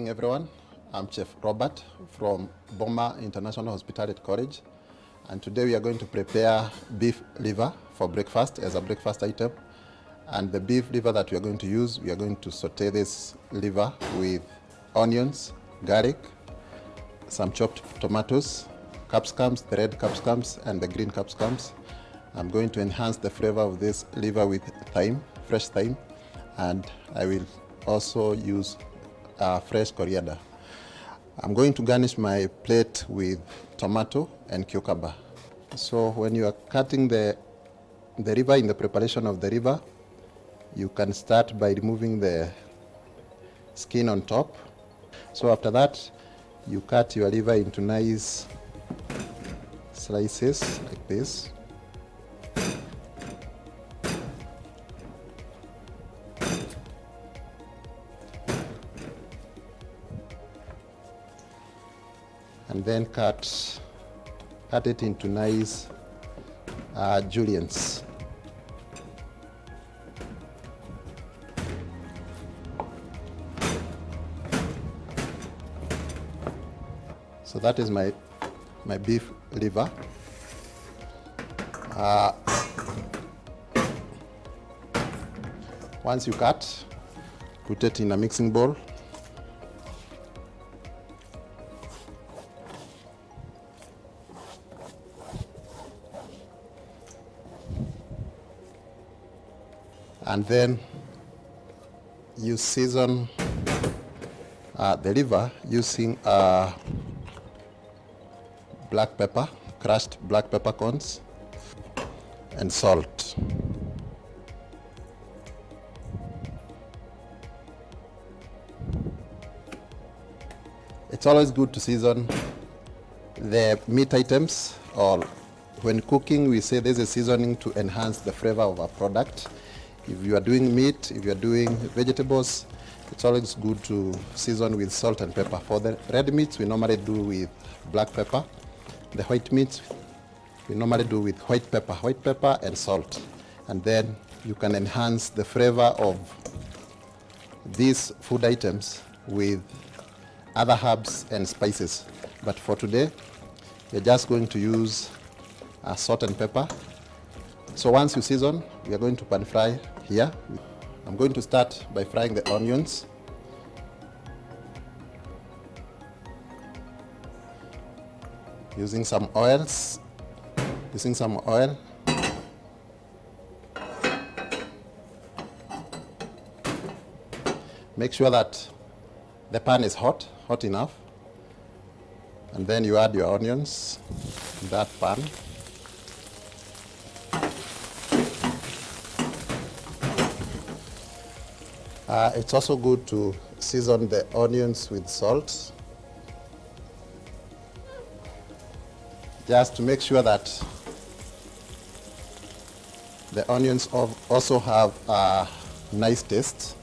morning, everyone. I'm Chef Robert from Boma International Hospitality College, and today we are going to prepare beef liver for breakfast as a breakfast item. And the beef liver that we are going to use, we are going to saute this liver with onions, garlic, some chopped tomatoes, capsicums, the red capsicums and the green capsicums. I'm going to enhance the flavor of this liver with thyme, fresh thyme, and I will also use fresh coriander. I'm going to garnish my plate with tomato and cucumber. So when you are cutting the liver, in the preparation of the liver, you can start by removing the skin on top. So after that, you cut your liver into nice slices like this. And then cut it into nice juliennes. So that is my beef liver. Once you cut, put it in a mixing bowl. And then you season the liver using black pepper, crushed black peppercorns, and salt. It's always good to season the meat items, or when cooking we say there's a seasoning to enhance the flavor of a product. If you are doing meat, if you are doing vegetables, it's always good to season with salt and pepper. For the red meats, we normally do with black pepper. The white meats, we normally do with white pepper and salt. And then you can enhance the flavor of these food items with other herbs and spices. But for today, we're just going to use salt and pepper. So once you season, we are going to pan fry here. I'm going to start by frying the onions. Using some oil. Make sure that the pan is hot enough. And then you add your onions in that pan. It's also good to season the onions with salt, just to make sure that the onions also have a nice taste.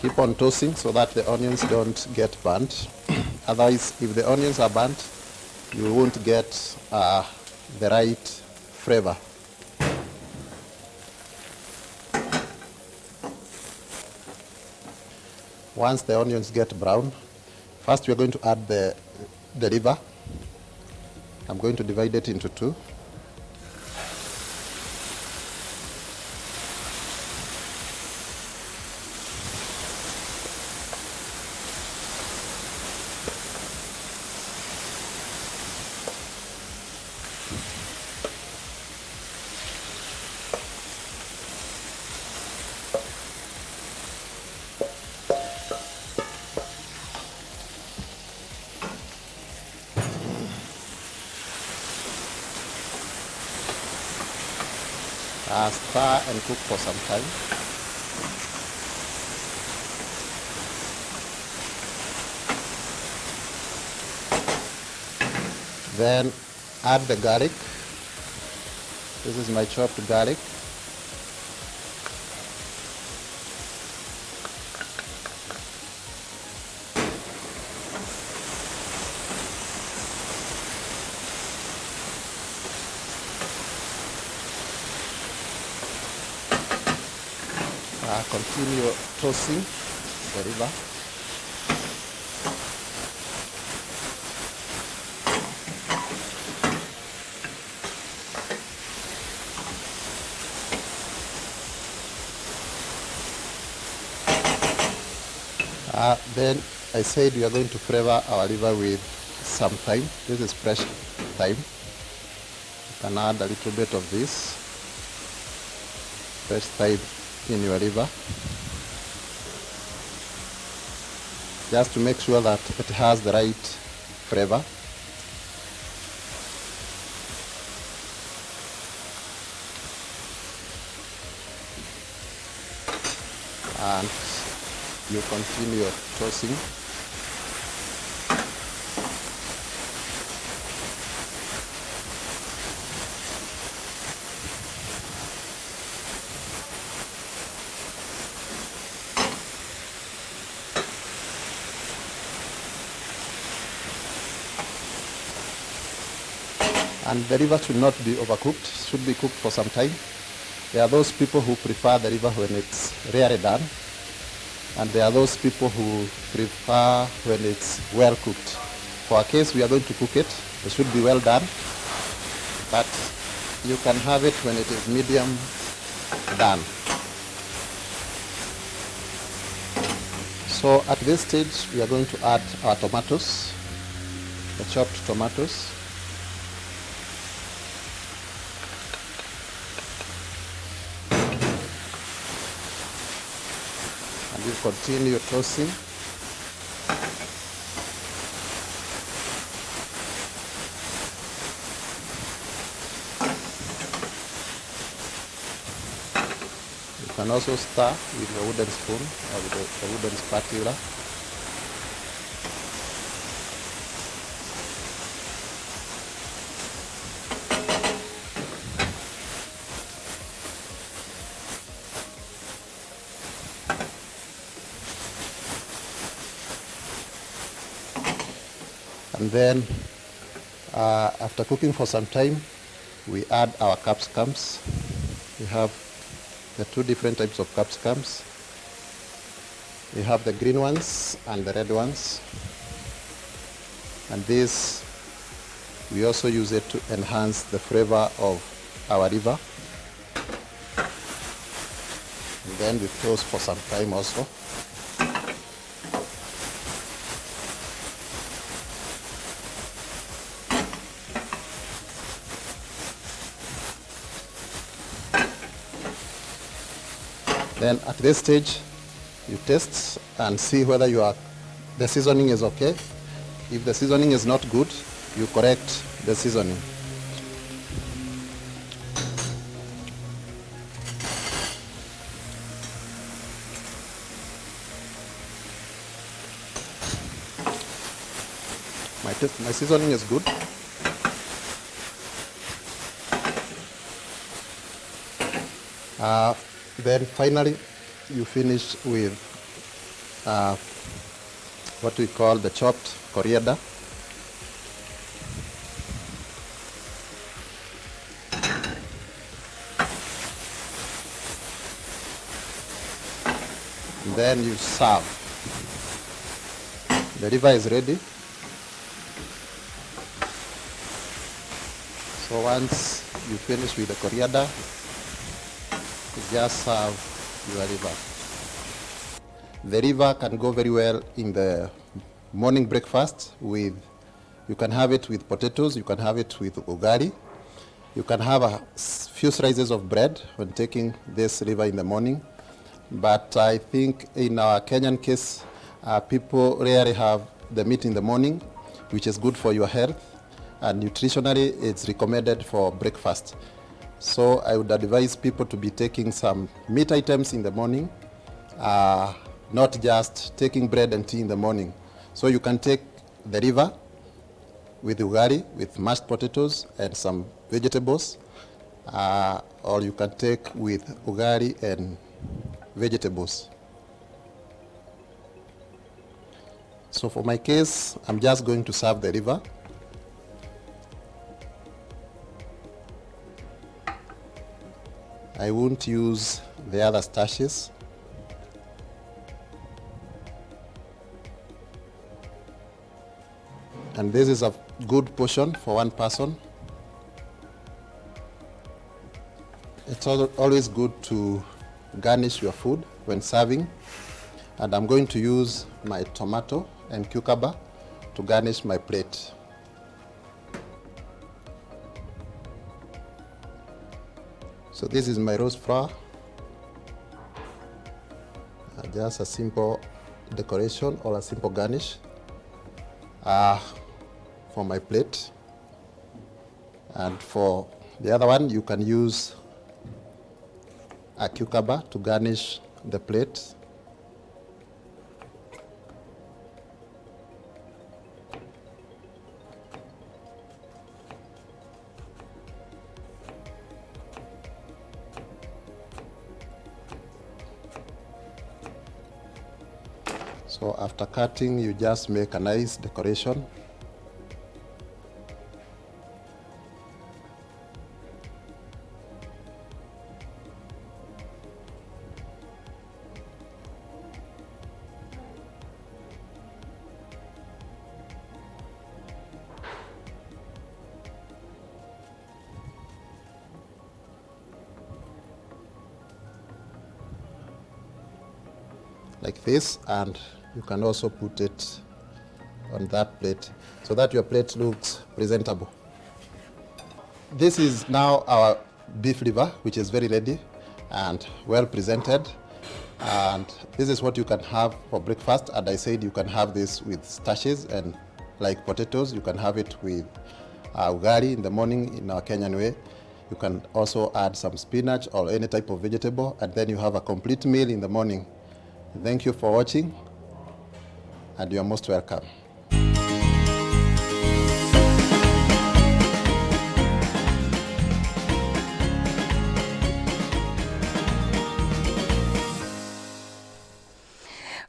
Keep on toasting so that the onions don't get burnt. Otherwise, if the onions are burnt, you won't get the right flavor. Once the onions get brown, first we are going to add the liver. I'm going to divide it into two. Stir and cook for some time. Then add the garlic This is my chopped garlic. Continue tossing the liver. Then I said we are going to flavor our liver with some thyme. This is fresh thyme. You can add a little bit of this fresh thyme in your liver, just to make sure that it has the right flavor. And you continue tossing. And the liver should not be overcooked, should be cooked for some time. There are those people who prefer the liver when it's rarely done, and there are those people who prefer when it's well cooked. For our case, we are going to cook it. It should be well done, but you can have it when it is medium done. So at this stage, we are going to add our tomatoes, the chopped tomatoes. And we continue tossing. You can also stir with a wooden spoon or with a wooden spatula. And then after cooking for some time, we add our capsicums. We have the two different types of capsicums. We have the green ones and the red ones. And this, we also use it to enhance the flavor of our liver. And then we toast for some time also. Then at this stage, you taste and see whether the seasoning is okay. If the seasoning is not good, you correct the seasoning. My seasoning is good. Then finally, you finish with what we call the chopped coriander. And then you serve. The liver is ready. So once you finish with the coriander, you just serve your liver. The liver can go very well in the morning breakfast with, you can have it with potatoes, you can have it with ugali. You can have a few slices of bread when taking this liver in the morning. But I think in our Kenyan case, people rarely have the meat in the morning, which is good for your health. And nutritionally, it's recommended for breakfast. So I would advise people to be taking some meat items in the morning, not just taking bread and tea in the morning. So you can take the liver with ugali, with mashed potatoes and some vegetables, or you can take with ugali and vegetables. So for my case, I'm just going to serve the liver. I won't use the other starches. And this is a good portion for one person. It's always good to garnish your food when serving. And I'm going to use my tomato and cucumber to garnish my plate. So this is my roast flour. Just a simple decoration or a simple garnish for my plate. And for the other one, you can use a cucumber to garnish the plate. So after cutting, you just make a nice decoration. Like this, and you can also put it on that plate so that your plate looks presentable. This is now our beef liver, which is very ready and well presented. And this is what you can have for breakfast. And I said you can have this with starches, and like potatoes, you can have it with ugali in the morning in our Kenyan way. You can also add some spinach or any type of vegetable, and then you have a complete meal in the morning. Thank you for watching, and you are most welcome.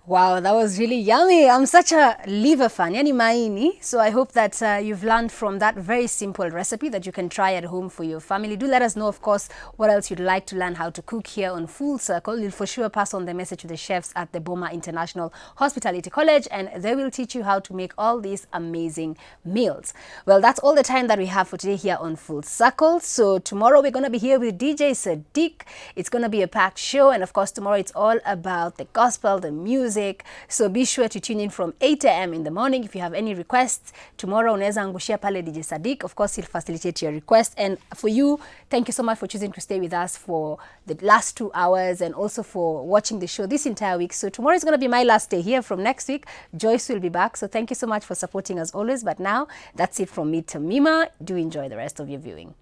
Wow, that was really yummy. I'm such a liver fan, yani Maini. So I hope that you've learned from that very simple recipe that you can try at home for your family. Do let us know, of course, what else you'd like to learn how to cook here on Full Circle. You'll for sure pass on the message to the chefs at the Boma International Hospitality College, and they will teach you how to make all these amazing meals. Well, that's all the time that we have for today here on Full Circle. So tomorrow we're going to be here with DJ Sadiq. It's going to be a packed show, and of course tomorrow it's all about the gospel, the music. So be sure to tune in from 8 a.m. in the morning. If you have any requests, tomorrow unaweza angushia pale DJ Sadiq. Of course, he'll facilitate your request. And for you, thank you so much for choosing to stay with us for the last 2 hours and also for watching the show this entire week. So tomorrow is going to be my last day here. From next week, Joyce will be back. So thank you so much for supporting us always. But now, that's it from me, Tamima. Do enjoy the rest of your viewing.